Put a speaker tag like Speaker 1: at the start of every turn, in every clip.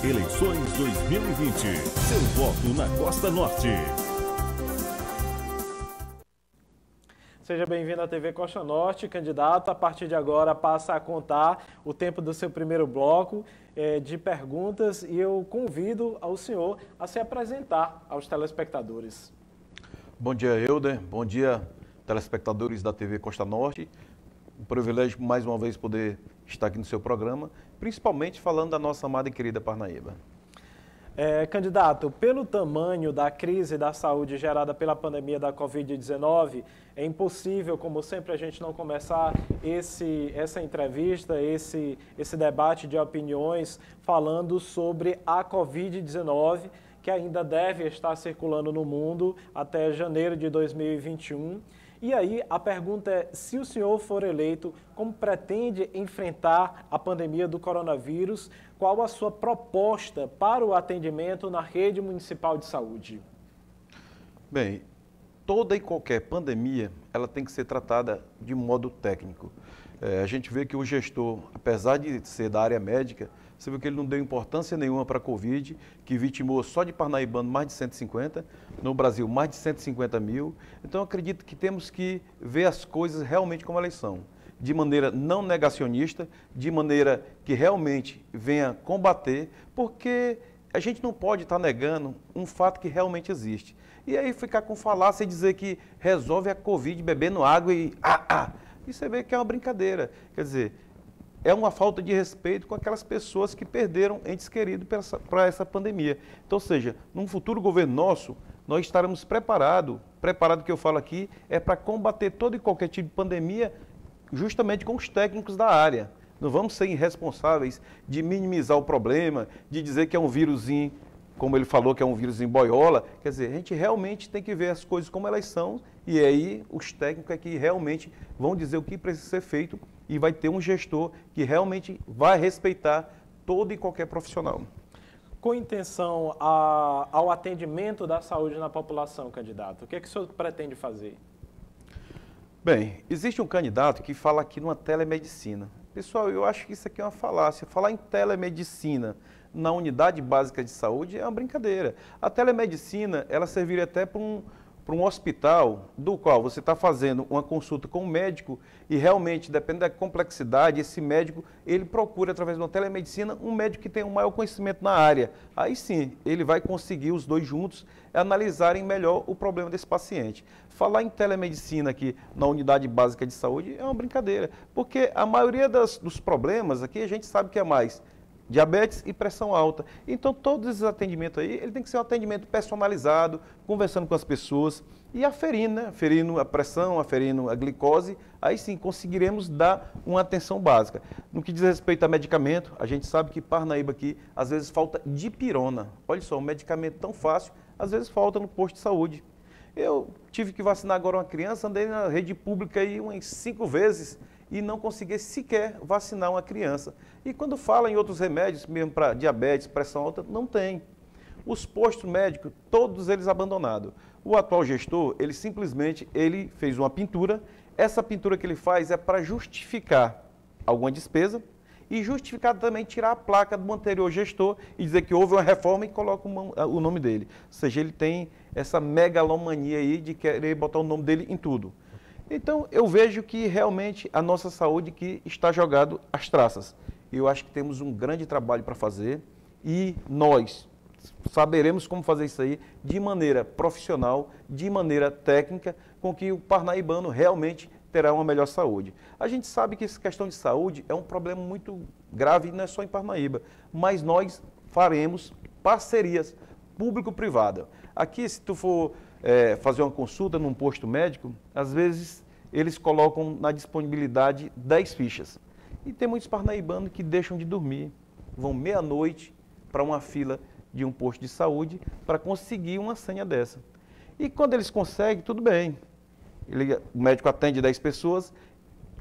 Speaker 1: Eleições 2020. Seu voto na Costa Norte.
Speaker 2: Seja bem-vindo à TV Costa Norte, candidato. A partir de agora passa a contar o tempo do seu primeiro bloco de perguntas e eu convido ao senhor a se apresentar aos telespectadores.
Speaker 3: Bom dia, Euder. Bom dia, telespectadores da TV Costa Norte. Um privilégio, mais uma vez, poder estar aqui no seu programa, principalmente falando da nossa amada e querida Parnaíba.
Speaker 2: Candidato, pelo tamanho da crise da saúde gerada pela pandemia da Covid-19, é impossível, como sempre, a gente não começar essa entrevista, esse debate de opiniões falando sobre a Covid-19, que ainda deve estar circulando no mundo até janeiro de 2021. E aí, a pergunta é, se o senhor for eleito, como pretende enfrentar a pandemia do coronavírus? Qual a sua proposta para o atendimento na rede municipal de saúde?
Speaker 3: Bem, toda e qualquer pandemia, ela tem que ser tratada de modo técnico. A gente vê que o gestor, apesar de ser da área médica, você vê que ele não deu importância nenhuma para a Covid, que vitimou só de parnaibano mais de 150, no Brasil mais de 150 mil. Então, eu acredito que temos que ver as coisas realmente como elas são, de maneira não negacionista, de maneira que realmente venha combater, porque a gente não pode estar negando um fato que realmente existe. E aí ficar com falácia e dizer que resolve a Covid bebendo água e... E você vê que é uma brincadeira. Quer dizer, é uma falta de respeito com aquelas pessoas que perderam entes queridos para essa pandemia. Então, ou seja, num futuro governo nosso, nós estaremos preparados. Preparado que eu falo aqui é para combater todo e qualquer tipo de pandemia justamente com os técnicos da área. Não vamos ser irresponsáveis de minimizar o problema, de dizer que é um vírusinho, como ele falou, que é um vírusinho boiola. Quer dizer, a gente realmente tem que ver as coisas como elas são e aí os técnicos é que realmente vão dizer o que precisa ser feito e vai ter um gestor que realmente vai respeitar todo e qualquer profissional.
Speaker 2: Com intenção ao atendimento da saúde na população, candidato, o que é que o senhor pretende fazer?
Speaker 3: Bem, existe um candidato que fala aqui numa telemedicina. Pessoal, eu acho que isso aqui é uma falácia. Falar em telemedicina na unidade básica de saúde é uma brincadeira. A telemedicina, ela serviria até para um hospital do qual você está fazendo uma consulta com um médico e realmente, depende da complexidade, esse médico, ele procura através de uma telemedicina um médico que tenha um maior conhecimento na área. Aí sim, ele vai conseguir os dois juntos analisarem melhor o problema desse paciente. Falar em telemedicina aqui na unidade básica de saúde é uma brincadeira, porque a maioria dos problemas aqui a gente sabe que é mais diabetes e pressão alta. Então, todos esses atendimentos aí, ele tem que ser um atendimento personalizado, conversando com as pessoas e aferindo, né? Aferindo a pressão, aferindo a glicose, aí sim conseguiremos dar uma atenção básica. No que diz respeito a medicamento, a gente sabe que Parnaíba aqui, às vezes falta dipirona. Olha só, um medicamento tão fácil, às vezes falta no posto de saúde. Eu tive que vacinar agora uma criança, andei na rede pública aí umas 5 vezes, e não conseguir sequer vacinar uma criança. E quando fala em outros remédios, mesmo para diabetes, pressão alta, não tem. Os postos médicos, todos eles abandonados. O atual gestor, ele simplesmente fez uma pintura. Essa pintura que ele faz é para justificar alguma despesa e justificar também tirar a placa do anterior gestor e dizer que houve uma reforma e coloca o nome dele. Ou seja, ele tem essa megalomania aí de querer botar o nome dele em tudo. Então, eu vejo que realmente a nossa saúde que está jogado às traças. Eu acho que temos um grande trabalho para fazer e nós saberemos como fazer isso aí de maneira profissional, de maneira técnica, com que o parnaibano realmente terá uma melhor saúde. A gente sabe que essa questão de saúde é um problema muito grave, não é só em Parnaíba, mas nós faremos parcerias público-privada. Aqui, se tu for fazer uma consulta num posto médico, às vezes eles colocam na disponibilidade 10 fichas. E tem muitos parnaibanos que deixam de dormir, vão meia-noite para uma fila de um posto de saúde para conseguir uma senha dessa. E quando eles conseguem, tudo bem. O médico atende 10 pessoas,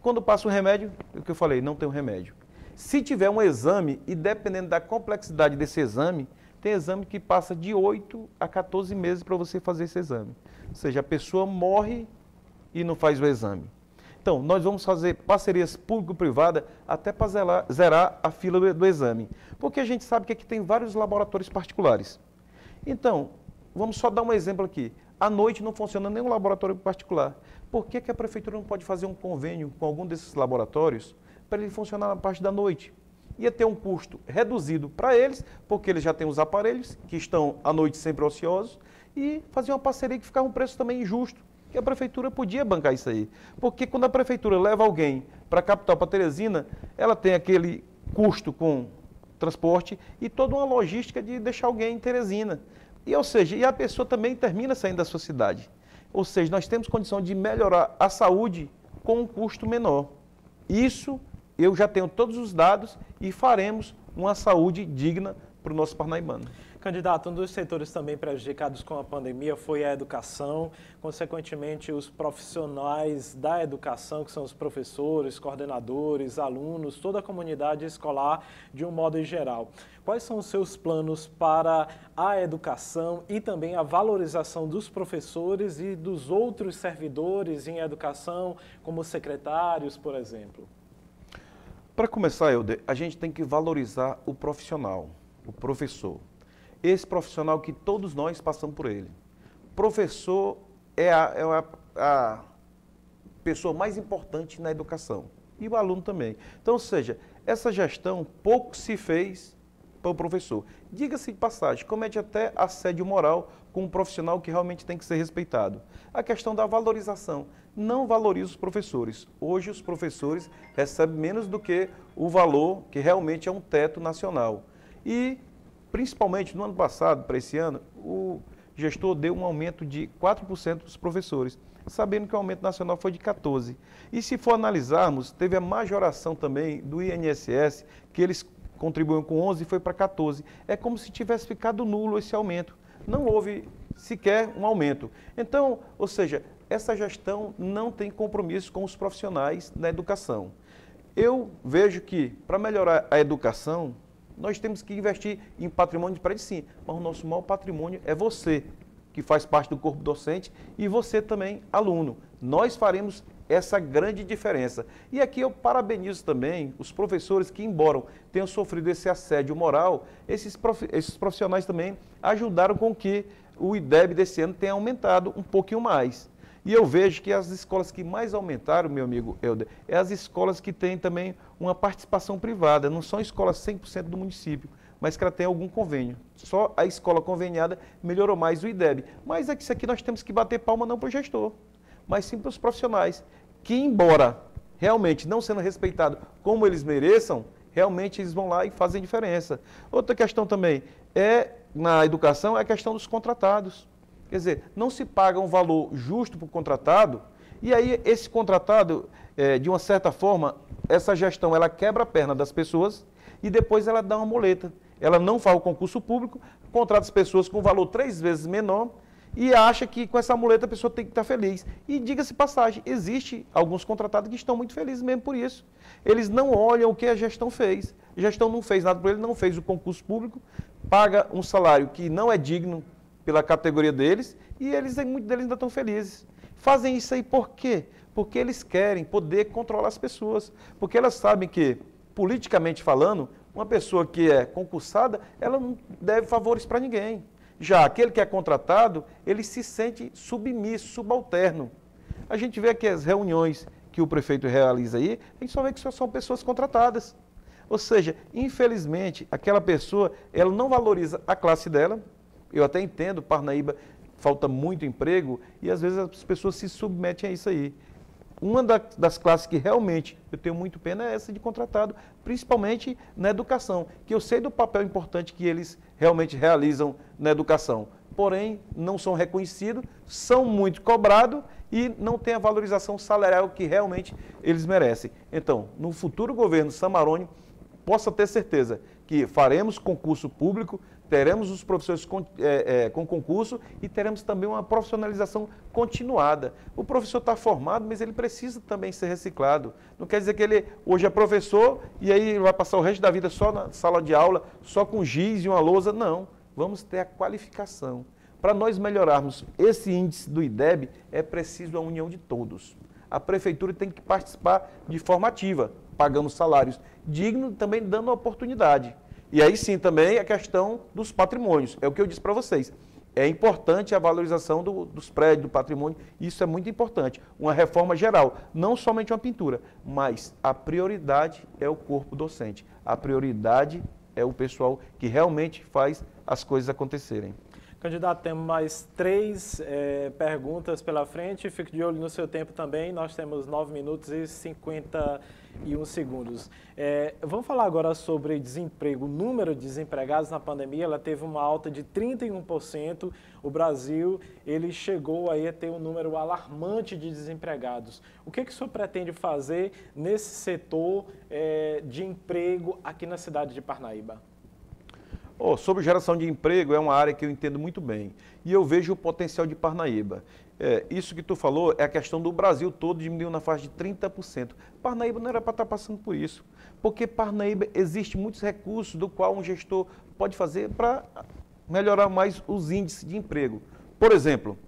Speaker 3: quando passa o remédio, é o que eu falei, não tem um remédio. Se tiver um exame, e dependendo da complexidade desse exame, tem exame que passa de 8 a 14 meses para você fazer esse exame. Ou seja, a pessoa morre e não faz o exame. Então, Então, nós vamos fazer parcerias público-privada até para zerar a fila do exame. Porque a gente sabe que aqui tem vários laboratórios particulares. Então, vamos só dar um exemplo aqui. À noite não funciona nenhum laboratório particular. Por que a prefeitura não pode fazer um convênio com algum desses laboratórios para ele funcionar na parte da noite? Ia ter um custo reduzido para eles, porque eles já têm os aparelhos, que estão à noite sempre ociosos, e fazer uma parceria que ficava um preço também injusto, que a prefeitura podia bancar isso aí. Porque quando a prefeitura leva alguém para a capital, para Teresina, ela tem aquele custo com transporte e toda uma logística de deixar alguém em Teresina. E, ou seja, e a pessoa também termina saindo da sua cidade. Ou seja, nós temos condição de melhorar a saúde com um custo menor. Isso eu já tenho todos os dados e faremos uma saúde digna para o nosso parnaibano.
Speaker 2: Candidato, um dos setores também prejudicados com a pandemia foi a educação, consequentemente os profissionais da educação, que são os professores, coordenadores, alunos, toda a comunidade escolar de um modo geral. Quais são os seus planos para a educação e também a valorização dos professores e dos outros servidores em educação, como secretários, por exemplo?
Speaker 3: Para começar, Helder, a gente tem que valorizar o profissional, o professor. Esse profissional que todos nós passamos por ele. Professor é a pessoa mais importante na educação. E o aluno também. Então, ou seja, essa gestão pouco se fez para o professor. Diga-se de passagem, comete até assédio moral com um profissional que realmente tem que ser respeitado. A questão da valorização. Não valoriza os professores. Hoje os professores recebem menos do que o valor que realmente é um teto nacional. E principalmente no ano passado, para esse ano, o gestor deu um aumento de 4% dos professores, sabendo que o aumento nacional foi de 14%. E se for analisarmos, teve a majoração também do INSS, que eles contribuíam com 11% e foi para 14%. É como se tivesse ficado nulo esse aumento. Não houve sequer um aumento. Então, ou seja, essa gestão não tem compromisso com os profissionais da educação. Eu vejo que, para melhorar a educação, nós temos que investir em patrimônio de prédio, sim, mas o nosso maior patrimônio é você, que faz parte do corpo docente, e você também, aluno. Nós faremos essa grande diferença. E aqui eu parabenizo também os professores que, embora tenham sofrido esse assédio moral, esses profissionais também ajudaram com que o IDEB desse ano tenha aumentado um pouquinho mais. E eu vejo que as escolas que mais aumentaram, meu amigo Helder, é as escolas que têm também uma participação privada. Não são escolas 100% do município, mas que ela tem algum convênio. Só a escola conveniada melhorou mais o IDEB. Mas é que isso aqui nós temos que bater palma não para o gestor, mas sim para os profissionais, que embora realmente não sendo respeitados como eles mereçam, realmente eles vão lá e fazem diferença. Outra questão também na educação é a questão dos contratados. Quer dizer, não se paga um valor justo para o contratado, e aí esse contratado, de uma certa forma, essa gestão, ela quebra a perna das pessoas e depois ela dá uma muleta. Ela não faz o concurso público, contrata as pessoas com valor 3 vezes menor e acha que com essa muleta a pessoa tem que estar feliz. E diga-se passagem, existe alguns contratados que estão muito felizes mesmo por isso. Eles não olham o que a gestão fez. A gestão não fez nada por ele, não fez o concurso público, paga um salário que não é digno pela categoria deles, e muitos deles ainda estão felizes. Fazem isso aí por quê? Porque eles querem poder controlar as pessoas. Porque elas sabem que, politicamente falando, uma pessoa que é concursada, ela não deve favores para ninguém. Já aquele que é contratado, ele se sente submisso, subalterno. A gente vê aqui as reuniões que o prefeito realiza aí, a gente só vê que só são pessoas contratadas. Ou seja, infelizmente, aquela pessoa, ela não valoriza a classe dela. Eu até entendo, Parnaíba falta muito emprego e às vezes as pessoas se submetem a isso aí. Uma das classes que realmente eu tenho muito pena é essa de contratado, principalmente na educação, que eu sei do papel importante que eles realmente realizam na educação. Porém, não são reconhecidos, são muito cobrados e não têm a valorização salarial que realmente eles merecem. Então, no futuro governo Samarone, possa ter certeza que faremos concurso público, teremos os professores com concurso e teremos também uma profissionalização continuada. O professor está formado, mas ele precisa também ser reciclado. Não quer dizer que ele hoje é professor e aí vai passar o resto da vida só na sala de aula, só com giz e uma lousa. Não, vamos ter a qualificação. Para nós melhorarmos esse índice do IDEB, é preciso a união de todos. A prefeitura tem que participar de forma ativa, pagando salários dignos, também dando oportunidade. E aí sim também a questão dos patrimônios, é o que eu disse para vocês. É importante a valorização dos prédios, do patrimônio, isso é muito importante. Uma reforma geral, não somente uma pintura, mas a prioridade é o corpo docente. A prioridade é o pessoal que realmente faz as coisas acontecerem.
Speaker 2: Candidato, temos mais 3 perguntas pela frente. Fique de olho no seu tempo também. Nós temos 9 minutos e 51 segundos. Vamos falar agora sobre desemprego. O número de desempregados na pandemia, ela teve uma alta de 31%. O Brasil, ele chegou aí a ter um número alarmante de desempregados. O que o senhor pretende fazer nesse setor de emprego aqui na cidade de Parnaíba?
Speaker 3: Sobre geração de emprego, é uma área que eu entendo muito bem. E eu vejo o potencial de Parnaíba. Isso que tu falou é a questão do Brasil todo diminuiu na faixa de 30%. Parnaíba não era para estar passando por isso. Porque Parnaíba existe muitos recursos do qual um gestor pode fazer para melhorar mais os índices de emprego. Por exemplo,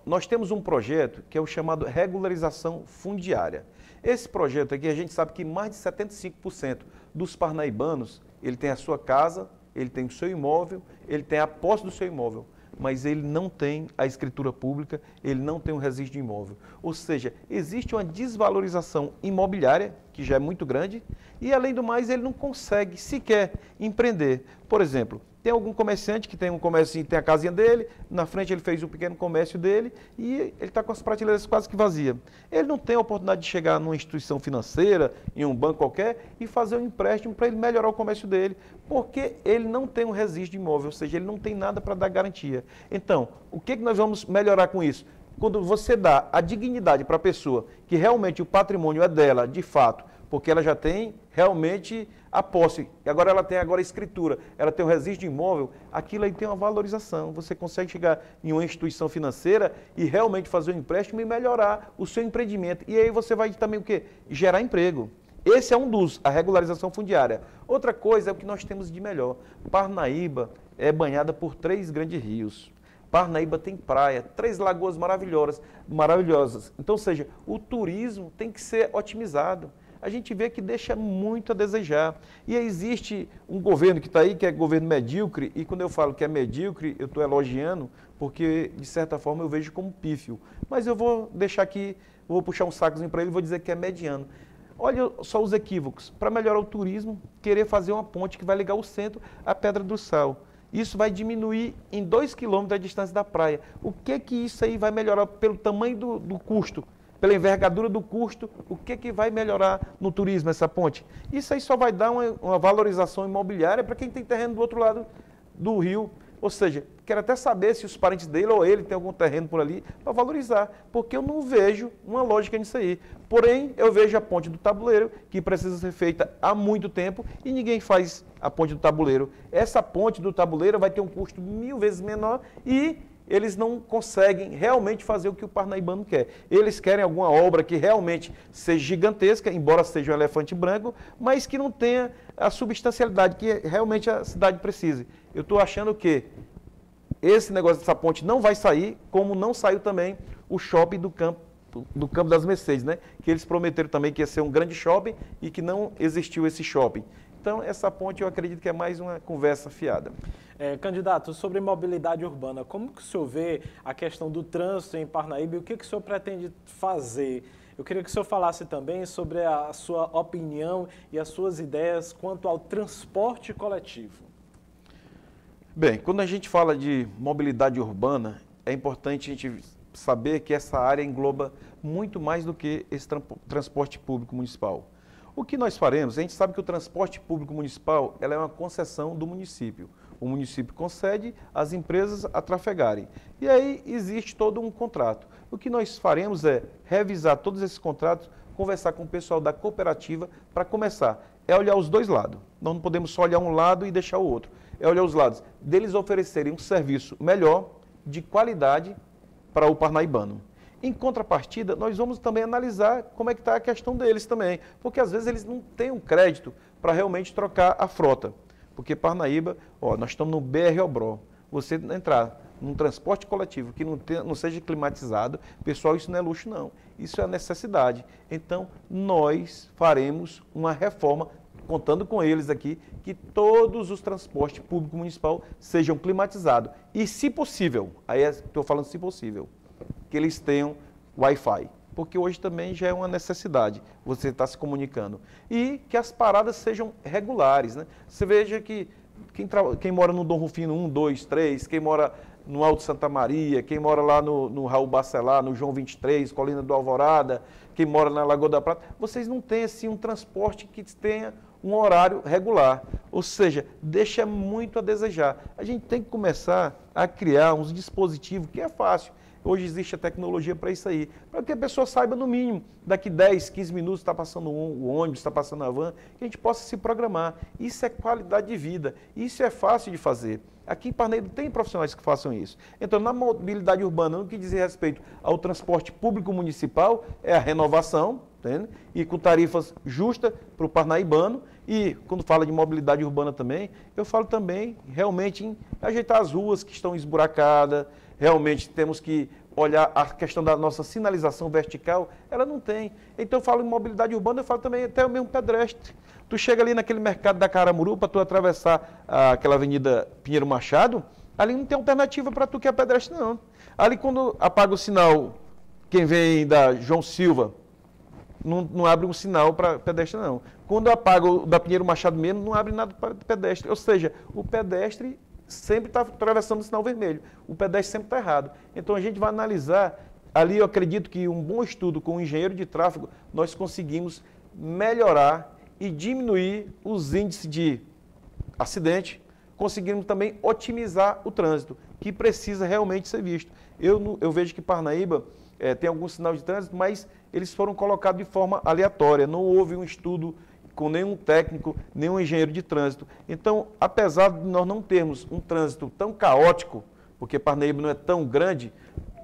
Speaker 3: nós temos um projeto que é o chamado regularização fundiária. Esse projeto aqui, a gente sabe que mais de 75% dos parnaibanos, ele tem a sua casa, ele tem o seu imóvel, ele tem a posse do seu imóvel, mas ele não tem a escritura pública, ele não tem o registro de imóvel. Ou seja, existe uma desvalorização imobiliária, que já é muito grande, e além do mais, ele não consegue sequer empreender. Por exemplo, tem algum comerciante que tem um comércio, tem a casinha dele, na frente ele fez um pequeno comércio dele e ele está com as prateleiras quase que vazias. Ele não tem a oportunidade de chegar numa instituição financeira, em um banco qualquer, e fazer um empréstimo para ele melhorar o comércio dele, porque ele não tem um registro de imóvel, ou seja, ele não tem nada para dar garantia. Então, o que nós vamos melhorar com isso? Quando você dá a dignidade para a pessoa, que realmente o patrimônio é dela, de fato, porque ela já tem realmente a posse, e agora ela tem a escritura, ela tem o registro de imóvel, aquilo aí tem uma valorização. Você consegue chegar em uma instituição financeira e realmente fazer um empréstimo e melhorar o seu empreendimento. E aí você vai também o quê? Gerar emprego. Esse é um dos, a regularização fundiária. Outra coisa é o que nós temos de melhor. Parnaíba é banhada por 3 grandes rios. Parnaíba tem praia, 3 lagoas maravilhosas. Então, ou seja, o turismo tem que ser otimizado. A gente vê que deixa muito a desejar. E existe um governo que está aí, que é governo medíocre, e quando eu falo que é medíocre, eu estou elogiando, porque, de certa forma, eu vejo como pífio. Mas eu vou deixar aqui, vou puxar um sacozinho para ele e vou dizer que é mediano. Olha só os equívocos. Para melhorar o turismo, querer fazer uma ponte que vai ligar o centro à Pedra do Sal. Isso vai diminuir em 2 quilômetros a distância da praia. O que isso aí vai melhorar pelo tamanho do custo? Pela envergadura do custo, o que vai melhorar no turismo essa ponte? Isso aí só vai dar uma valorização imobiliária para quem tem terreno do outro lado do rio. Ou seja, quero até saber se os parentes dele ou ele tem algum terreno por ali para valorizar, porque eu não vejo uma lógica nisso aí. Porém, eu vejo a ponte do Tabuleiro, que precisa ser feita há muito tempo e ninguém faz a ponte do Tabuleiro. Essa ponte do Tabuleiro vai ter um custo 1000 vezes menor e eles não conseguem realmente fazer o que o parnaibano quer. Eles querem alguma obra que realmente seja gigantesca, embora seja um elefante branco, mas que não tenha a substancialidade que realmente a cidade precise. Eu estou achando que esse negócio dessa ponte não vai sair, como não saiu também o shopping do Campo das Mercedes, né? Que eles prometeram também que ia ser um grande shopping e que não existiu esse shopping. Então, essa ponte eu acredito que é mais uma conversa fiada.
Speaker 2: Candidato, sobre mobilidade urbana, como que o senhor vê a questão do trânsito em Parnaíba e o que o senhor pretende fazer? Eu queria que o senhor falasse também sobre a sua opinião e as suas ideias quanto ao transporte coletivo.
Speaker 3: Bem, quando a gente fala de mobilidade urbana, é importante a gente saber que essa área engloba muito mais do que esse transporte público municipal. O que nós faremos? A gente sabe que o transporte público municipal ela é uma concessão do município. O município concede às empresas a trafegarem. E aí existe todo um contrato. O que nós faremos é revisar todos esses contratos, conversar com o pessoal da cooperativa para começar. É olhar os dois lados. Nós não podemos só olhar um lado e deixar o outro. É olhar os lados. Deles oferecerem um serviço melhor, de qualidade, para o parnaibano. Em contrapartida, nós vamos também analisar como é que está a questão deles também, porque às vezes eles não têm um crédito para realmente trocar a frota. Porque Parnaíba, nós estamos no BR-Obró, você entrar num transporte coletivo que não seja climatizado, pessoal, isso não é luxo não, isso é necessidade. Então, nós faremos uma reforma, contando com eles aqui, que todos os transportes público municipal sejam climatizados. E, se possível, aí estou falando se possível, que eles tenham Wi-Fi. Porque hoje também já é uma necessidade você estar se comunicando. E que as paradas sejam regulares, né? Você veja que quem mora no Dom Rufino 1, 2, 3, quem mora no Alto Santa Maria, quem mora lá no Raul Bacelar, no João 23, Colina do Alvorada, quem mora na Lagoa da Prata, vocês não têm assim um transporte que tenha um horário regular. Ou seja, deixa muito a desejar. A gente tem que começar a criar uns dispositivos que é fácil. Hoje existe a tecnologia para isso aí, para que a pessoa saiba no mínimo, daqui 10, 15 minutos está passando o ônibus, está passando a van, que a gente possa se programar. Isso é qualidade de vida, isso é fácil de fazer. Aqui em Parnaíba tem profissionais que façam isso. Então, na mobilidade urbana, no que diz respeito ao transporte público municipal, é a renovação, entende? E com tarifas justas para o parnaibano. E quando fala de mobilidade urbana também, eu falo também realmente em ajeitar as ruas que estão esburacadas. Realmente temos que olhar a questão da nossa sinalização vertical, ela não tem. Então eu falo em mobilidade urbana, eu falo também até o mesmo pedestre. Tu chega ali naquele mercado da Caramuru, para tu atravessar aquela avenida Pinheiro Machado, ali não tem alternativa para tu que é pedestre não. Ali quando apaga o sinal, quem vem da João Silva, não abre um sinal para pedestre não. Quando apaga o da Pinheiro Machado mesmo, não abre nada para pedestre. Ou seja, o pedestre sempre está atravessando o sinal vermelho. O pedestre sempre está errado. Então a gente vai analisar, ali eu acredito que um bom estudo com o engenheiro de tráfego, nós conseguimos melhorar e diminuir os índices de acidente, conseguimos também otimizar o trânsito, que precisa realmente ser visto. Eu vejo que Parnaíba tem alguns sinais de trânsito, mas eles foram colocados de forma aleatória, não houve um estudo com nenhum técnico, nenhum engenheiro de trânsito. Então, apesar de nós não termos um trânsito tão caótico, porque Parnaíba não é tão grande,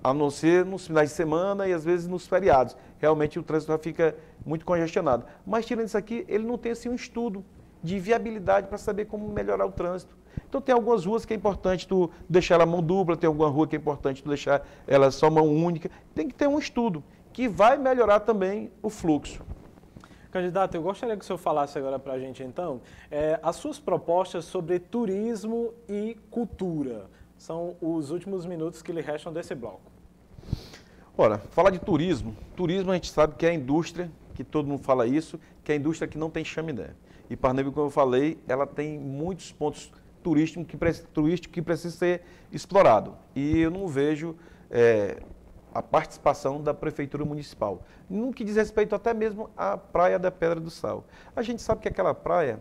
Speaker 3: a não ser nos finais de semana e às vezes nos feriados. Realmente o trânsito já fica muito congestionado. Mas tirando isso aqui, ele não tem assim um estudo de viabilidade para saber como melhorar o trânsito. Então tem algumas ruas que é importante tu deixar ela mão dupla, tem alguma rua que é importante tu deixar ela só mão única. Tem que ter um estudo que vai melhorar também o fluxo.
Speaker 2: Candidato, eu gostaria que o senhor falasse agora para a gente, então, as suas propostas sobre turismo e cultura. São os últimos minutos que lhe restam desse bloco.
Speaker 3: Ora, falar de turismo. Turismo a gente sabe que é a indústria, que todo mundo fala isso, que é a indústria que não tem chaminé. E Parnaíba, como eu falei, ela tem muitos pontos turísticos que precisam ser explorados. E eu não vejo a participação da Prefeitura Municipal. No que diz respeito até mesmo à Praia da Pedra do Sal. A gente sabe que aquela praia,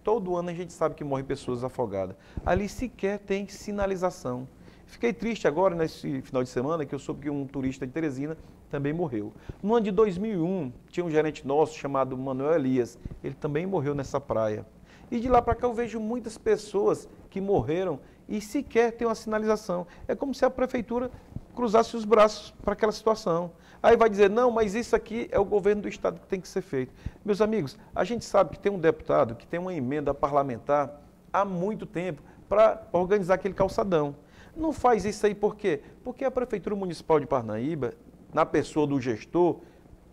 Speaker 3: todo ano a gente sabe que morrem pessoas afogadas. Ali sequer tem sinalização. Fiquei triste agora, nesse final de semana, que eu soube que um turista de Teresina também morreu. No ano de 2001, tinha um gerente nosso chamado Manuel Elias. Ele também morreu nessa praia. E de lá para cá eu vejo muitas pessoas que morreram e sequer tem uma sinalização. É como se a Prefeitura cruzasse os braços para aquela situação. Aí vai dizer, não, mas isso aqui é o governo do Estado que tem que ser feito. Meus amigos, a gente sabe que tem um deputado que tem uma emenda parlamentar há muito tempo para organizar aquele calçadão. Não faz isso aí por quê? Porque a Prefeitura Municipal de Parnaíba, na pessoa do gestor,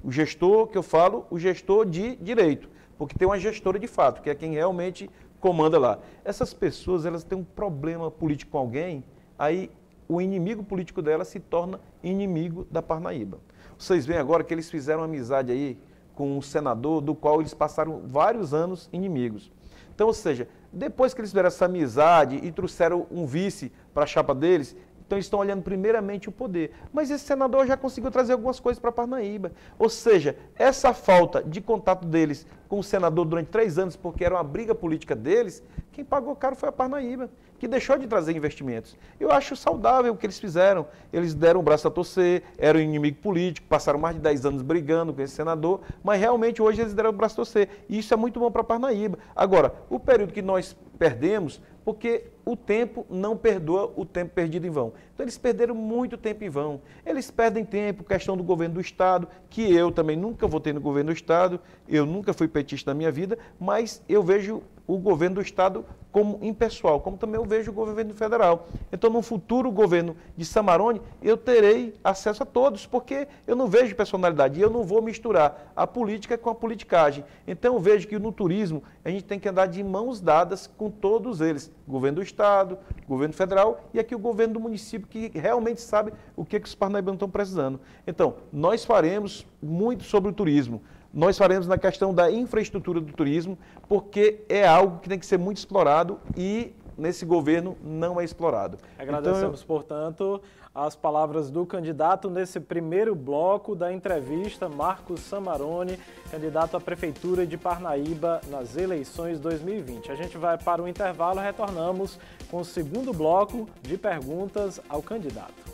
Speaker 3: o gestor que eu falo, o gestor de direito, porque tem uma gestora de fato, que é quem realmente comanda lá. Essas pessoas, elas têm um problema político com alguém, aí o inimigo político dela se torna inimigo da Parnaíba. Vocês veem agora que eles fizeram amizade aí com um senador do qual eles passaram vários anos inimigos. Então, ou seja, depois que eles fizeram essa amizade e trouxeram um vice para a chapa deles, então eles estão olhando primeiramente o poder. Mas esse senador já conseguiu trazer algumas coisas para Parnaíba. Ou seja, essa falta de contato deles com o senador durante 3 anos, porque era uma briga política deles, quem pagou caro foi a Parnaíba, que deixou de trazer investimentos. Eu acho saudável o que eles fizeram. Eles deram o braço a torcer, eram inimigo político, passaram mais de 10 anos brigando com esse senador, mas realmente hoje eles deram o braço a torcer. E isso é muito bom para Parnaíba. Agora, o período que nós perdemos, porque o tempo não perdoa o tempo perdido em vão. Então eles perderam muito tempo em vão. Eles perdem tempo, questão do governo do Estado, que eu também nunca votei no governo do Estado, eu nunca fui petista na minha vida, mas eu vejo o governo do Estado como impessoal, como também eu vejo o governo federal. Então, no futuro governo de Samarone, eu terei acesso a todos, porque eu não vejo personalidade e eu não vou misturar a política com a politicagem. Então, eu vejo que no turismo a gente tem que andar de mãos dadas com todos eles, governo do Estado, governo federal e aqui o governo do município, que realmente sabe o que os parnaibanos estão precisando. Então, nós faremos muito sobre o turismo. Nós faremos na questão da infraestrutura do turismo, porque é algo que tem que ser muito explorado e nesse governo não é explorado.
Speaker 2: Agradecemos, portanto, as palavras do candidato nesse primeiro bloco da entrevista, Marcos Samarone, candidato à Prefeitura de Parnaíba nas eleições 2020. A gente vai para o intervalo, retornamos com o segundo bloco de perguntas ao candidato.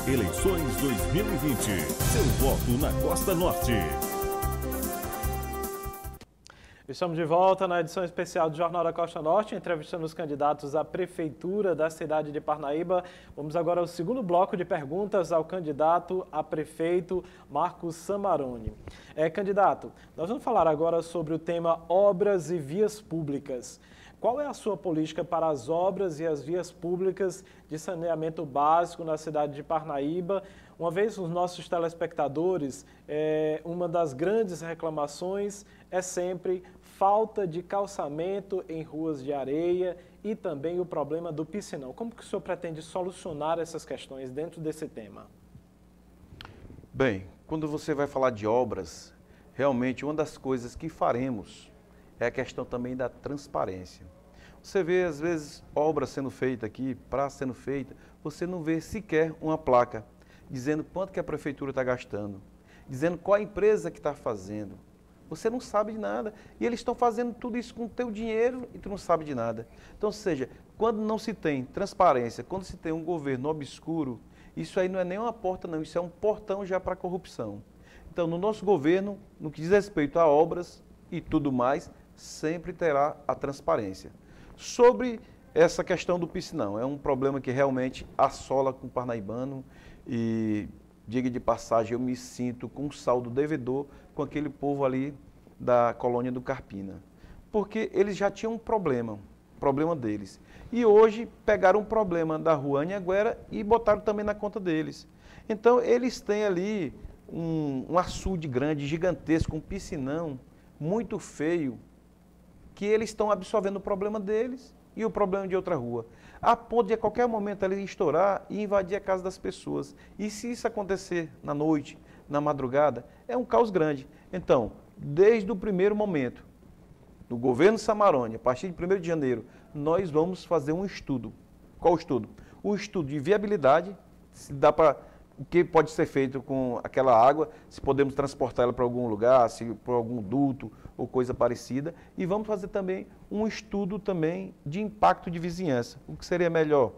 Speaker 1: Eleições 2020. Seu voto na Costa Norte.
Speaker 2: Estamos de volta na edição especial do Jornal da Costa Norte, entrevistando os candidatos à Prefeitura da cidade de Parnaíba. Vamos agora ao segundo bloco de perguntas ao candidato a prefeito Marcos Samarone. Candidato, nós vamos falar agora sobre o tema obras e vias públicas. Qual é a sua política para as obras e as vias públicas de saneamento básico na cidade de Parnaíba? Uma vez os nossos telespectadores, uma das grandes reclamações é sempre falta de calçamento em ruas de areia e também o problema do piscinão. Como que o senhor pretende solucionar essas questões dentro desse tema?
Speaker 3: Bem, quando você vai falar de obras, realmente uma das coisas que faremos é a questão também da transparência. Você vê, às vezes, obra sendo feita aqui, praça sendo feita, você não vê sequer uma placa dizendo quanto que a prefeitura está gastando, dizendo qual a empresa que está fazendo. Você não sabe de nada. E eles estão fazendo tudo isso com o teu dinheiro e tu não sabe de nada. Então, ou seja, quando não se tem transparência, quando se tem um governo obscuro, isso aí não é nem uma porta não, isso é um portão já para a corrupção. Então, no nosso governo, no que diz respeito a obras e tudo mais, sempre terá a transparência. Sobre essa questão do piscinão, é um problema que realmente assola com o parnaibano e, diga de passagem, eu me sinto com um saldo devedor com aquele povo ali da colônia do Carpina. Porque eles já tinham um problema deles. E hoje pegaram um problema da rua Anhanguera e botaram também na conta deles. Então, eles têm ali um açude grande, gigantesco, um piscinão muito feio, que eles estão absorvendo o problema deles e o problema de outra rua, a ponto de a qualquer momento ali estourar e invadir a casa das pessoas. E se isso acontecer na noite, na madrugada, é um caos grande. Então, desde o primeiro momento, do governo Samarone, a partir de 1º de janeiro, nós vamos fazer um estudo. Qual o estudo? O estudo de viabilidade, se dá para o que pode ser feito com aquela água, se podemos transportar ela para algum lugar, se por algum duto ou coisa parecida. E vamos fazer também um estudo também de impacto de vizinhança. O que seria melhor?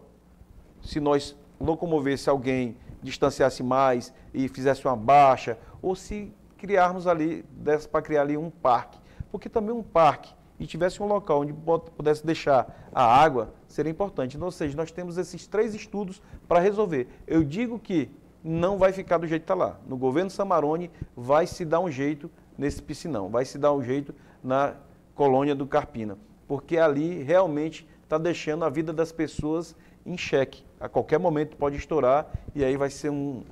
Speaker 3: Se nós locomovesse alguém, distanciasse mais e fizesse uma baixa, ou se criarmos ali, desse para criar ali um parque. Porque também um parque e tivesse um local onde pudesse deixar a água, seria importante. Então, ou seja, nós temos esses 3 estudos para resolver. Eu digo que não vai ficar do jeito que está lá. No governo Samarone vai se dar um jeito nesse piscinão, vai se dar um jeito na colônia do Carpina, porque ali realmente está deixando a vida das pessoas em xeque. A qualquer momento pode estourar e aí vai ser um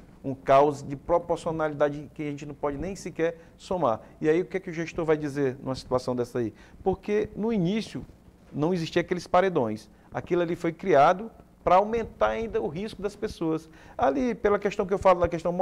Speaker 3: caos de proporcionalidade que a gente não pode nem sequer somar. E aí o que é que o gestor vai dizer numa situação dessa aí? Porque no início não existia aqueles paredões. Aquilo ali foi criado para aumentar ainda o risco das pessoas. Ali, pela questão que eu falo da questão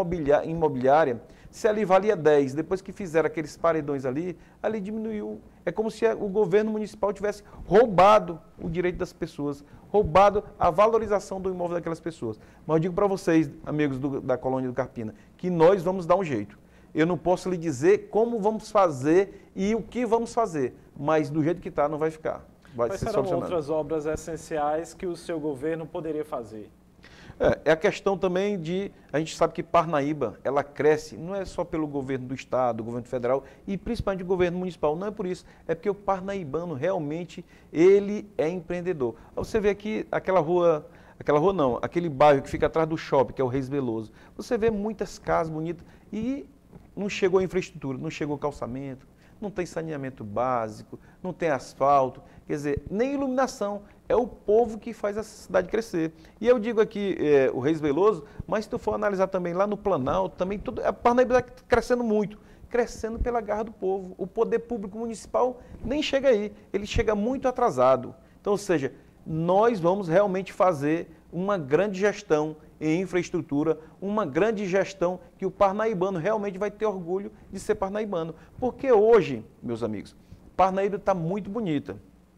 Speaker 3: imobiliária, se ali valia 10, depois que fizeram aqueles paredões ali diminuiu. É como se o governo municipal tivesse roubado o direito das pessoas, roubado a valorização do imóvel daquelas pessoas. Mas eu digo para vocês, amigos da colônia do Carpina, que nós vamos dar um jeito. Eu não posso lhe dizer como vamos fazer e o que vamos fazer, mas do jeito que está não vai ficar.
Speaker 2: Quais serão outras obras essenciais que o seu governo poderia fazer?
Speaker 3: É a questão também a gente sabe que Parnaíba, ela cresce, não é só pelo governo do estado, do governo federal e principalmente do governo municipal, não é por isso, é porque o parnaibano realmente, ele é empreendedor. Você vê aqui aquela rua não, aquele bairro que fica atrás do shopping, que é o Reis Veloso, você vê muitas casas bonitas e não chegou a infraestrutura, não chegou calçamento, não tem saneamento básico, não tem asfalto, quer dizer, nem iluminação. É o povo que faz essa cidade crescer. E eu digo aqui o Reis Veloso, mas se tu for analisar também lá no Planalto, também a Parnaíba está crescendo muito, crescendo pela garra do povo. O poder público municipal nem chega aí, ele chega muito atrasado. Então, ou seja, nós vamos realmente fazer uma grande gestão em infraestrutura, uma grande gestão que o parnaibano realmente vai ter orgulho de ser parnaibano. Porque hoje, meus amigos, Parnaíba está muito bonita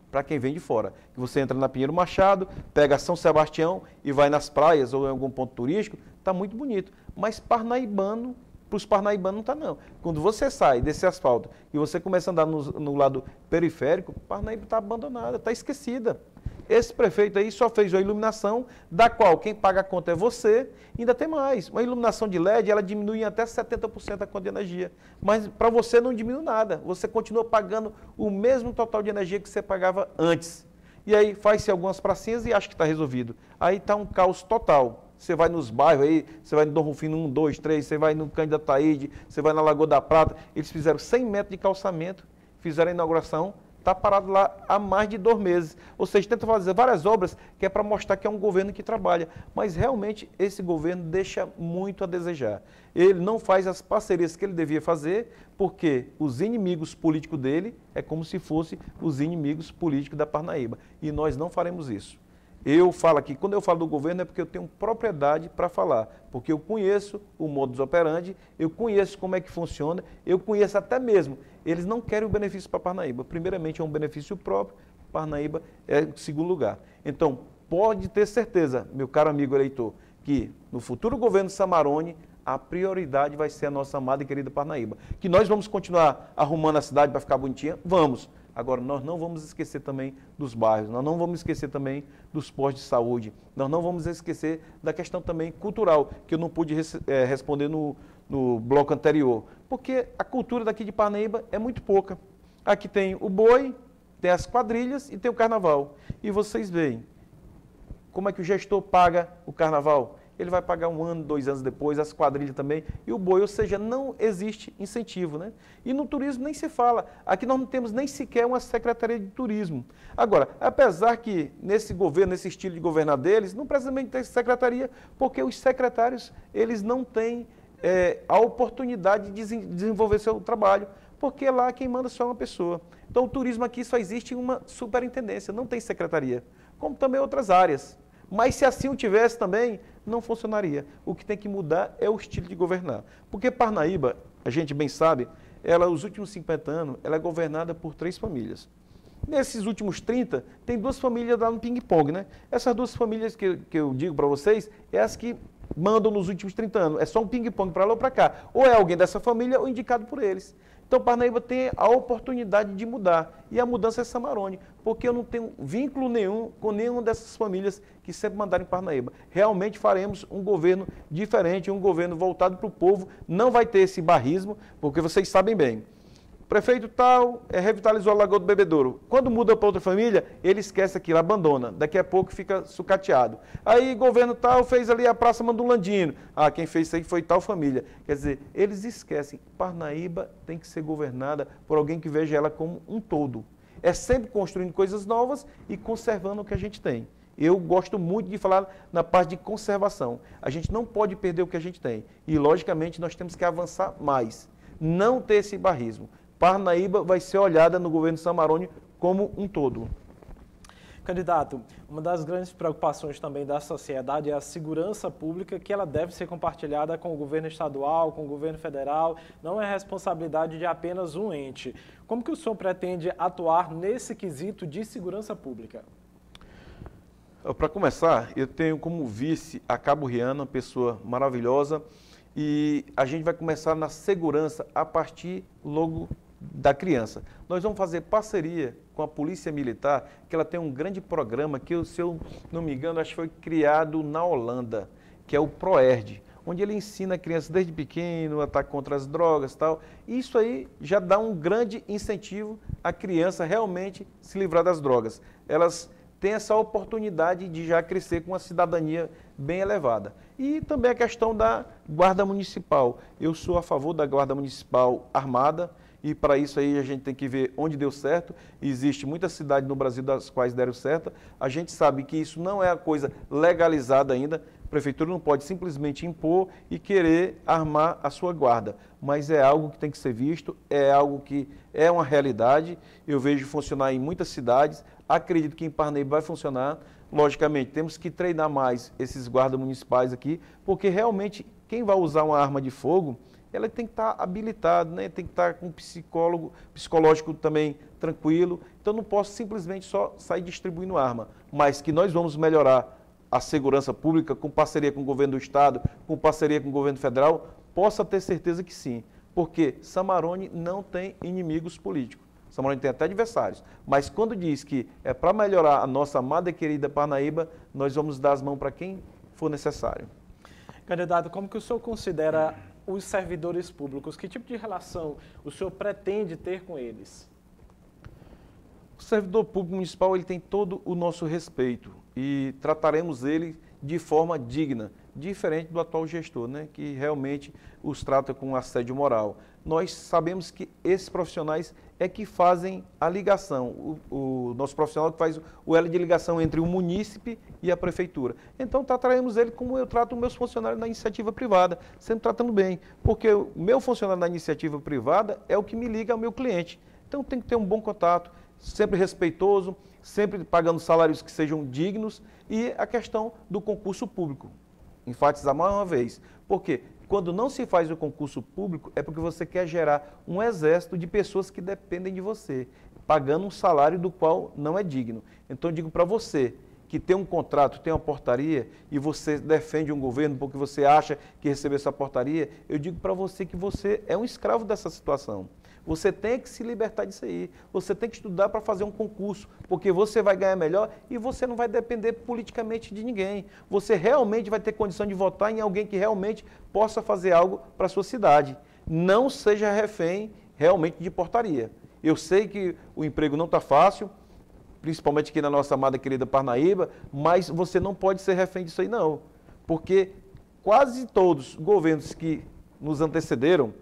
Speaker 3: para quem vem de fora. Que você entra na Pinheiro Machado, pega São Sebastião e vai nas praias ou em algum ponto turístico, está muito bonito. Mas parnaibano, para os parnaibanos não está não. Quando você sai desse asfalto e você começa a andar no lado periférico, Parnaíba está abandonada, está esquecida. Esse prefeito aí só fez uma iluminação, da qual quem paga a conta é você, e ainda tem mais. Uma iluminação de LED, ela diminui em até 70% a conta de energia. Mas para você não diminui nada, você continua pagando o mesmo total de energia que você pagava antes. E aí faz-se algumas pracinhas e acha que está resolvido. Aí está um caos total. Você vai nos bairros aí, você vai no Dom Rufino 1, 2, 3, você vai no Cândido Ataíde, você vai na Lagoa da Prata, eles fizeram 100 metros de calçamento, fizeram a inauguração, está parado lá há mais de 2 meses. Ou seja, tenta fazer várias obras que é para mostrar que é um governo que trabalha. Mas realmente esse governo deixa muito a desejar. Ele não faz as parcerias que ele devia fazer, porque os inimigos políticos dele é como se fossem os inimigos políticos da Parnaíba. E nós não faremos isso. Eu falo aqui, quando eu falo do governo é porque eu tenho propriedade para falar, porque eu conheço o modus operandi, eu conheço como é que funciona, eu conheço até mesmo, eles não querem o benefício para Parnaíba, primeiramente é um benefício próprio, Parnaíba é em segundo lugar. Então, pode ter certeza, meu caro amigo eleitor, que no futuro governo Samarone, a prioridade vai ser a nossa amada e querida Parnaíba. Que nós vamos continuar arrumando a cidade para ficar bonitinha? Vamos. Agora, nós não vamos esquecer também dos bairros, nós não vamos esquecer também dos postos de saúde, nós não vamos esquecer da questão também cultural, que eu não pude responder no bloco anterior, porque a cultura daqui de Parnaíba é muito pouca. Aqui tem o boi, tem as quadrilhas e tem o carnaval. E vocês veem como é que o gestor paga o carnaval. Ele vai pagar 1 ano, 2 anos depois, as quadrilhas também, e o boi, ou seja, não existe incentivo, né? E no turismo nem se fala. Aqui nós não temos nem sequer uma secretaria de turismo. Agora, apesar que nesse governo, nesse estilo de governar deles, não precisamente ter secretaria, porque os secretários, eles não têm a oportunidade de desenvolver seu trabalho, porque lá quem manda só é uma pessoa. Então o turismo aqui só existe em uma superintendência, não tem secretaria, como também outras áreas. Mas se assim o tivesse também, não funcionaria. O que tem que mudar é o estilo de governar. Porque Parnaíba, a gente bem sabe, os últimos 50 anos, ela é governada por 3 famílias. Nesses últimos 30, tem 2 famílias lá no ping-pong, né? Essas 2 famílias que eu digo para vocês, é as que mandam nos últimos 30 anos. É só um ping-pong para lá ou para cá. Ou é alguém dessa família ou indicado por eles. Então, Parnaíba tem a oportunidade de mudar. E a mudança é Samarone, porque eu não tenho vínculo nenhum com nenhuma dessas famílias que sempre mandaram em Parnaíba. Realmente faremos um governo diferente, um governo voltado para o povo. Não vai ter esse barrismo, porque vocês sabem bem. O prefeito tal revitalizou a Lagoa do Bebedouro. Quando muda para outra família, ele esquece aquilo, abandona. Daqui a pouco fica sucateado. Aí governo tal fez ali a Praça Mandulandino. Ah, quem fez isso aí foi tal família. Quer dizer, eles esquecem. Parnaíba tem que ser governada por alguém que veja ela como um todo. É sempre construindo coisas novas e conservando o que a gente tem. Eu gosto muito de falar na parte de conservação. A gente não pode perder o que a gente tem. E, logicamente, nós temos que avançar mais. Não ter esse barrismo. Parnaíba vai ser olhada no governo Samarone como um todo.
Speaker 2: Candidato, uma das grandes preocupações também da sociedade é a segurança pública, que ela deve ser compartilhada com o governo estadual, com o governo federal, não é responsabilidade de apenas um ente. Como que o senhor pretende atuar nesse quesito de segurança pública?
Speaker 3: Para começar, eu tenho como vice a Cabo Riana, uma pessoa maravilhosa, e a gente vai começar na segurança a partir logo da criança. Nós vamos fazer parceria com a Polícia Militar, que ela tem um grande programa que, se eu não me engano, acho que foi criado na Holanda, que é o ProERD, onde ele ensina a criança desde pequeno a estar contra as drogas e tal. Isso aí já dá um grande incentivo à criança realmente se livrar das drogas. Elas têm essa oportunidade de já crescer com uma cidadania bem elevada. E também a questão da Guarda Municipal. Eu sou a favor da Guarda Municipal armada, e para isso aí a gente tem que ver onde deu certo. Existe muitas cidades no Brasil das quais deram certo. A gente sabe que isso não é a coisa legalizada ainda. A prefeitura não pode simplesmente impor e querer armar a sua guarda. Mas é algo que tem que ser visto, é algo que é uma realidade. Eu vejo funcionar em muitas cidades. Acredito que em Parnaíba vai funcionar. Logicamente, temos que treinar mais esses guardas municipais aqui, porque realmente quem vai usar uma arma de fogo, ela tem que estar habilitado, né? Tem que estar com um psicológico também tranquilo. Então não posso simplesmente só sair distribuindo arma, mas que nós vamos melhorar a segurança pública com parceria com o governo do estado, com parceria com o governo federal, possa ter certeza que sim, porque Samarone não tem inimigos políticos. Samarone tem até adversários, mas quando diz que é para melhorar a nossa amada e querida Parnaíba, nós vamos dar as mãos para quem for necessário.
Speaker 2: Candidato, como que o senhor considera os servidores públicos? Que tipo de relação o senhor pretende ter com eles?
Speaker 3: O servidor público municipal ele tem todo o nosso respeito e trataremos ele de forma digna, diferente do atual gestor, né, que realmente os trata com assédio moral. Nós sabemos que esses profissionais é que fazem a ligação, o nosso profissional que faz o elo de ligação entre o munícipe e a prefeitura. Então, trataremos ele como eu trato os meus funcionários da iniciativa privada, sempre tratando bem, porque o meu funcionário da iniciativa privada é o que me liga ao meu cliente. Então, tem que ter um bom contato, sempre respeitoso, sempre pagando salários que sejam dignos e a questão do concurso público. Enfatizar mais uma vez, porque quando não se faz o concurso público é porque você quer gerar um exército de pessoas que dependem de você, pagando um salário do qual não é digno. Então, eu digo para você que tem um contrato, tem uma portaria e você defende um governo porque você acha que recebeu essa portaria, eu digo para você que você é um escravo dessa situação. Você tem que se libertar disso aí. Você tem que estudar para fazer um concurso, porque você vai ganhar melhor e você não vai depender politicamente de ninguém. Você realmente vai ter condição de votar em alguém que realmente possa fazer algo para a sua cidade. Não seja refém realmente de portaria. Eu sei que o emprego não está fácil, principalmente aqui na nossa amada querida Parnaíba, mas você não pode ser refém disso aí não, porque quase todos os governos que nos antecederam,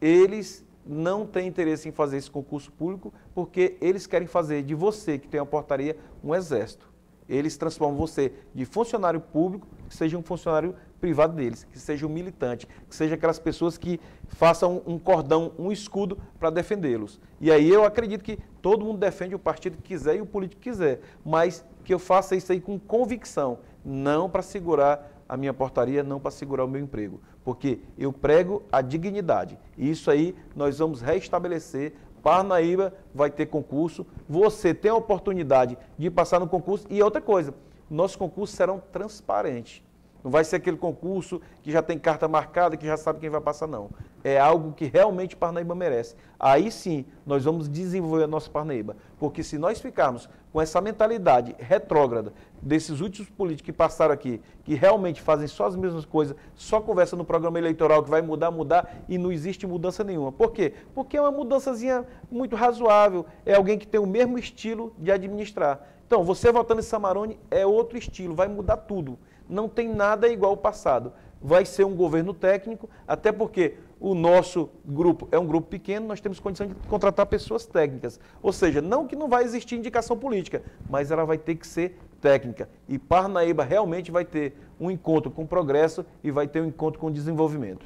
Speaker 3: eles não têm interesse em fazer esse concurso público porque eles querem fazer de você, que tem uma portaria, um exército. Eles transformam você de funcionário público, que seja um funcionário privado deles, que seja um militante, que seja aquelas pessoas que façam um cordão, um escudo para defendê-los. E aí eu acredito que todo mundo defende o partido que quiser e o político que quiser, mas que eu faça isso aí com convicção, não para segurar a minha portaria, não para segurar o meu emprego, porque eu prego a dignidade. E isso aí nós vamos restabelecer. Parnaíba vai ter concurso, você tem a oportunidade de passar no concurso. E outra coisa, nossos concursos serão transparentes. Não vai ser aquele concurso que já tem carta marcada, que já sabe quem vai passar, não. É algo que realmente Parnaíba merece. Aí sim, nós vamos desenvolver a nossa Parnaíba. Porque se nós ficarmos com essa mentalidade retrógrada desses últimos políticos que passaram aqui, que realmente fazem só as mesmas coisas, só conversa no programa eleitoral que vai mudar, e não existe mudança nenhuma. Por quê? Porque é uma mudançazinha muito razoável, é alguém que tem o mesmo estilo de administrar. Então, você votando em Samarone é outro estilo, vai mudar tudo. Não tem nada igual ao passado. Vai ser um governo técnico, até porque o nosso grupo é um grupo pequeno, nós temos condição de contratar pessoas técnicas. Ou seja, não que não vai existir indicação política, mas ela vai ter que ser técnica. E Parnaíba realmente vai ter um encontro com o progresso e vai ter um encontro com o desenvolvimento.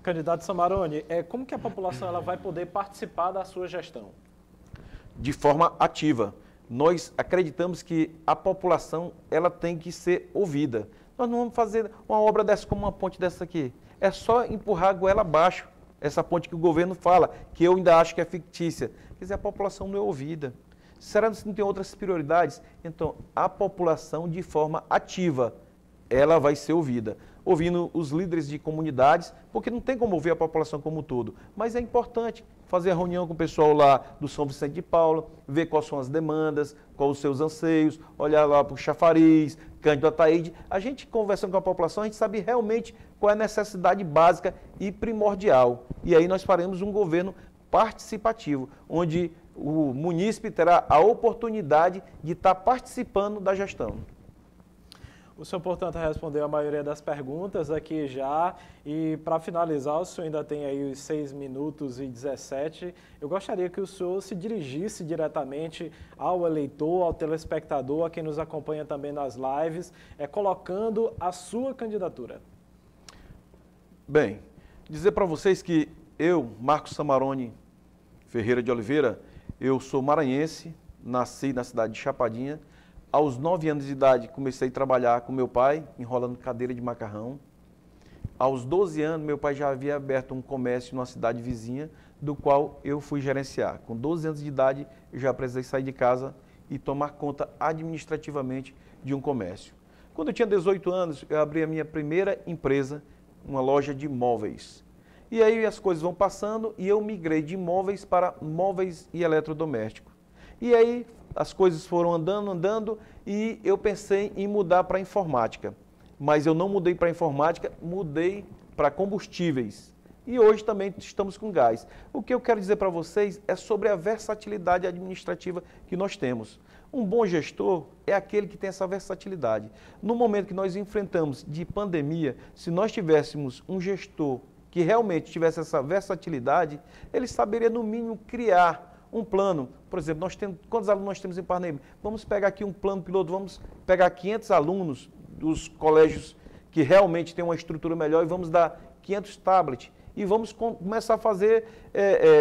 Speaker 2: Candidato Samarone, como que a população ela vai poder participar da sua gestão?
Speaker 3: De forma ativa. Nós acreditamos que a população ela tem que ser ouvida. Nós não vamos fazer uma obra dessa como uma ponte dessa aqui. É só empurrar a goela abaixo, essa ponte que o governo fala, que eu ainda acho que é fictícia. Quer dizer, a população não é ouvida. Será que não tem outras prioridades? Então, a população, de forma ativa, ela vai ser ouvida. ouvindo os líderes de comunidades, porque não tem como ouvir a população como um todo. Mas é importante fazer a reunião com o pessoal lá do São Vicente de Paula, ver quais são as demandas, quais os seus anseios, olhar lá para o Chafariz, Cândido Ataíde. A gente conversando com a população, a gente sabe realmente qual é a necessidade básica e primordial. E aí nós faremos um governo participativo, onde o munícipe terá a oportunidade de estar participando da gestão.
Speaker 2: O senhor, portanto, respondeu a maioria das perguntas aqui já. E, para finalizar, o senhor ainda tem aí os 6 minutos e 17. Eu gostaria que o senhor se dirigisse diretamente ao eleitor, ao telespectador, a quem nos acompanha também nas lives, colocando a sua candidatura.
Speaker 3: Bem, dizer para vocês que eu, Marcos Samarone Ferreira de Oliveira, eu sou maranhense, nasci na cidade de Chapadinha. Aos 9 anos de idade, comecei a trabalhar com meu pai, enrolando cadeira de macarrão. Aos 12 anos, meu pai já havia aberto um comércio numa cidade vizinha, do qual eu fui gerenciar. Com 12 anos de idade, eu já precisei sair de casa e tomar conta administrativamente de um comércio. Quando eu tinha 18 anos, eu abri a minha primeira empresa, uma loja de móveis. E aí as coisas vão passando e eu migrei de móveis para móveis e eletrodomésticos. E aí as coisas foram andando e eu pensei em mudar para a informática. Mas eu não mudei para a informática, mudei para combustíveis. E hoje também estamos com gás. O que eu quero dizer para vocês é sobre a versatilidade administrativa que nós temos. Um bom gestor é aquele que tem essa versatilidade. No momento que nós enfrentamos de pandemia, se nós tivéssemos um gestor que realmente tivesse essa versatilidade, ele saberia no mínimo criar um plano. Por exemplo, nós temos, quantos alunos nós temos em Parnaíba? Vamos pegar aqui um plano piloto, vamos pegar 500 alunos dos colégios que realmente têm uma estrutura melhor e vamos dar 500 tablets e vamos começar a fazer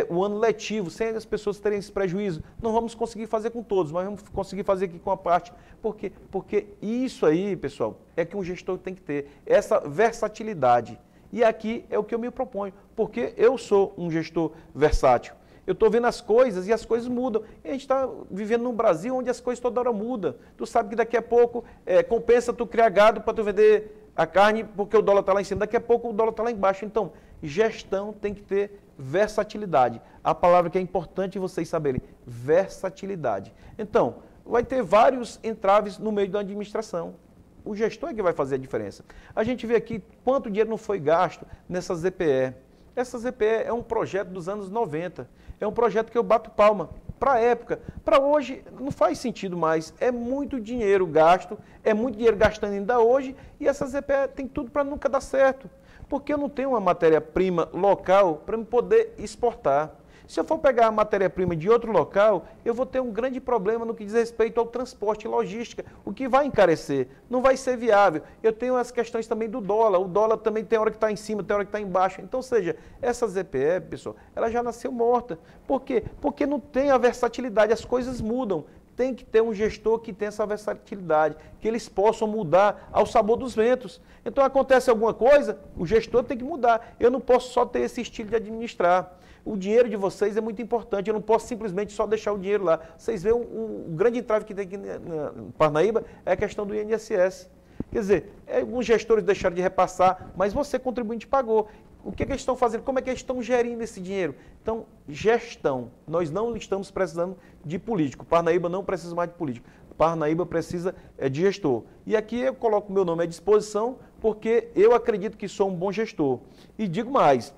Speaker 3: o ano letivo, sem as pessoas terem esse prejuízo. Não vamos conseguir fazer com todos, mas vamos conseguir fazer aqui com a parte. Por quê? Porque isso aí, pessoal, é que um gestor tem que ter, essa versatilidade. E aqui é o que eu me proponho, porque eu sou um gestor versátil. Eu estou vendo as coisas e as coisas mudam. E a gente está vivendo num Brasil onde as coisas toda hora mudam. Tu sabe que daqui a pouco compensa tu criar gado para tu vender a carne porque o dólar está lá em cima. Daqui a pouco o dólar está lá embaixo. Então, gestão tem que ter versatilidade. A palavra que é importante vocês saberem, versatilidade. Então, vai ter vários entraves no meio da administração. O gestor é que vai fazer a diferença. A gente vê aqui quanto dinheiro não foi gasto nessa ZPE. Essa ZPE é um projeto dos anos 90. É um projeto que eu bato palma. Para a época, para hoje, não faz sentido mais. É muito dinheiro gasto, é muito dinheiro gastando ainda hoje, e essa ZPE tem tudo para nunca dar certo. Porque eu não tenho uma matéria-prima local para me poder exportar. Se eu for pegar a matéria-prima de outro local, eu vou ter um grande problema no que diz respeito ao transporte e logística, o que vai encarecer, não vai ser viável. Eu tenho as questões também do dólar, o dólar também tem hora que está em cima, tem hora que está embaixo. Então, ou seja, essa ZPE, pessoal, ela já nasceu morta. Por quê? Porque não tem a versatilidade, as coisas mudam. Tem que ter um gestor que tenha essa versatilidade, que eles possam mudar ao sabor dos ventos. Então, acontece alguma coisa, o gestor tem que mudar. Eu não posso só ter esse estilo de administrar. O dinheiro de vocês é muito importante, eu não posso simplesmente só deixar o dinheiro lá. Vocês veem o grande entrave que tem aqui em Parnaíba é a questão do INSS. Quer dizer, alguns gestores deixaram de repassar, mas você, contribuinte, pagou. O que eles estão fazendo? Como é que eles estão gerindo esse dinheiro? Então, gestão. Nós não estamos precisando de político. Parnaíba não precisa mais de político. Parnaíba precisa de gestor. E aqui eu coloco meu nome à disposição, porque eu acredito que sou um bom gestor. E digo mais,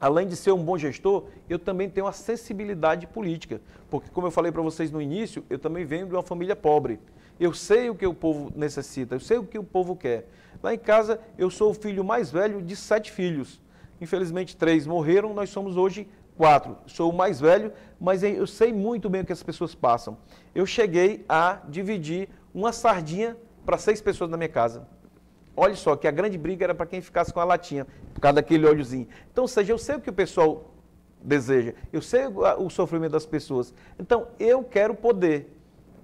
Speaker 3: além de ser um bom gestor, eu também tenho uma sensibilidade política. Porque, como eu falei para vocês no início, eu também venho de uma família pobre. Eu sei o que o povo necessita, eu sei o que o povo quer. Lá em casa, eu sou o filho mais velho de 7 filhos. Infelizmente, 3 morreram, nós somos hoje 4. Sou o mais velho, mas eu sei muito bem o que as pessoas passam. Eu cheguei a dividir uma sardinha para 6 pessoas na minha casa. Olha só, que a grande briga era para quem ficasse com a latinha, por causa daquele óleozinho. Então, ou seja, eu sei o que o pessoal deseja, eu sei o sofrimento das pessoas. Então, eu quero poder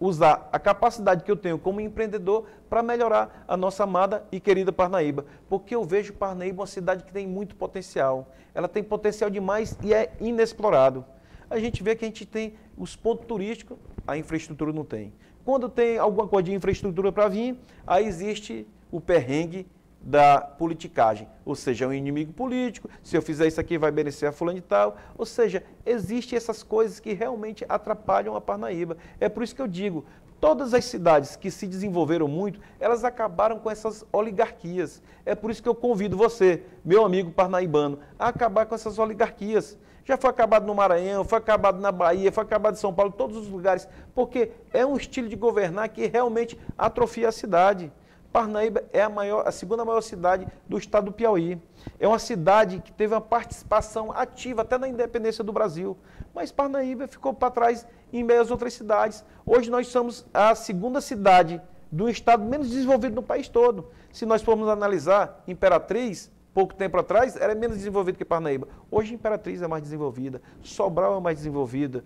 Speaker 3: usar a capacidade que eu tenho como empreendedor para melhorar a nossa amada e querida Parnaíba. Porque eu vejo Parnaíba uma cidade que tem muito potencial. Ela tem potencial demais e é inexplorado. A gente vê que a gente tem os pontos turísticos, a infraestrutura não tem. Quando tem alguma coisa de infraestrutura para vir, aí existe o perrengue da politicagem, ou seja, é um inimigo político, se eu fizer isso aqui vai beneficiar fulano e tal, ou seja, existem essas coisas que realmente atrapalham a Parnaíba. É por isso que eu digo, todas as cidades que se desenvolveram muito, elas acabaram com essas oligarquias. É por isso que eu convido você, meu amigo parnaibano, a acabar com essas oligarquias. Já foi acabado no Maranhão, foi acabado na Bahia, foi acabado em São Paulo, todos os lugares, porque é um estilo de governar que realmente atrofia a cidade. Parnaíba é a segunda maior cidade do estado do Piauí. É uma cidade que teve uma participação ativa até na independência do Brasil. Mas Parnaíba ficou para trás em meio às outras cidades. Hoje nós somos a segunda cidade do estado menos desenvolvido no país todo. Se nós formos analisar, Imperatriz, pouco tempo atrás, era menos desenvolvida que Parnaíba. Hoje Imperatriz é mais desenvolvida, Sobral é mais desenvolvida,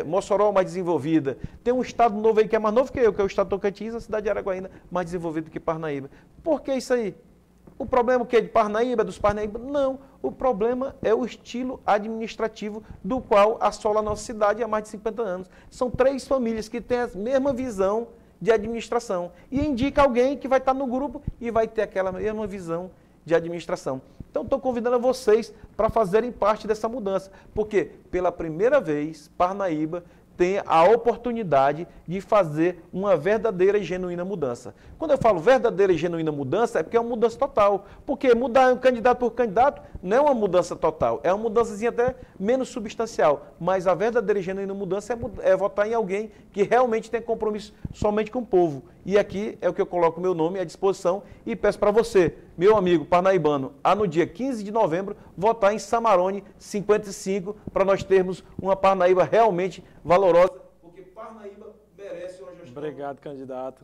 Speaker 3: Mossoró é mais desenvolvida. Tem um estado novo aí que é mais novo que eu, que é o estado Tocantins, a cidade de Araguaína, mais desenvolvido que Parnaíba. Por que isso aí? O problema que é de Parnaíba, dos Parnaíba? Não. O problema é o estilo administrativo do qual assola a nossa cidade há mais de 50 anos. São 3 famílias que têm a mesma visão de administração. E indica alguém que vai estar no grupo e vai ter aquela mesma visão de administração. Então, estou convidando a vocês para fazerem parte dessa mudança, porque pela primeira vez, Parnaíba tem a oportunidade de fazer uma verdadeira e genuína mudança. Quando eu falo verdadeira e genuína mudança, é porque é uma mudança total. Porque mudar um candidato por candidato não é uma mudança total, é uma mudança até menos substancial. Mas a verdadeira e genuína mudança é votar em alguém que realmente tem compromisso somente com o povo. E aqui é o que eu coloco meu nome à disposição e peço para você, meu amigo parnaibano, no dia 15 de novembro, votar em Samarone 55, para nós termos uma Parnaíba realmente valorosa, porque Parnaíba merece uma gestão.
Speaker 2: Obrigado, candidato,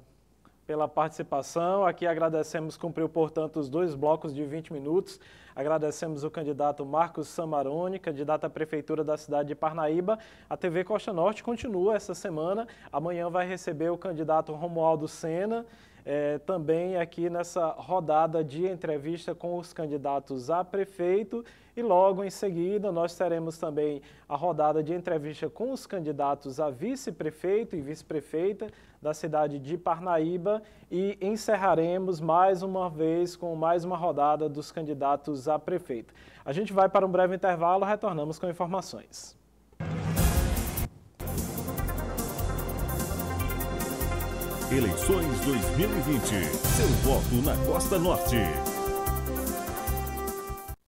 Speaker 2: pela participação. Aqui agradecemos, cumpriu, portanto, os 2 blocos de 20 minutos. Agradecemos o candidato Marcos Samarone, candidato à Prefeitura da cidade de Parnaíba. A TV Costa Norte continua essa semana. Amanhã vai receber o candidato Romualdo Sena, também aqui nessa rodada de entrevista com os candidatos a prefeito. E logo em seguida nós teremos também a rodada de entrevista com os candidatos a vice-prefeito e vice-prefeita da cidade de Parnaíba e encerraremos mais uma vez com mais uma rodada dos candidatos a prefeito. A gente vai para um breve intervalo, retornamos com informações.
Speaker 1: Eleições 2020. Seu voto na Costa Norte.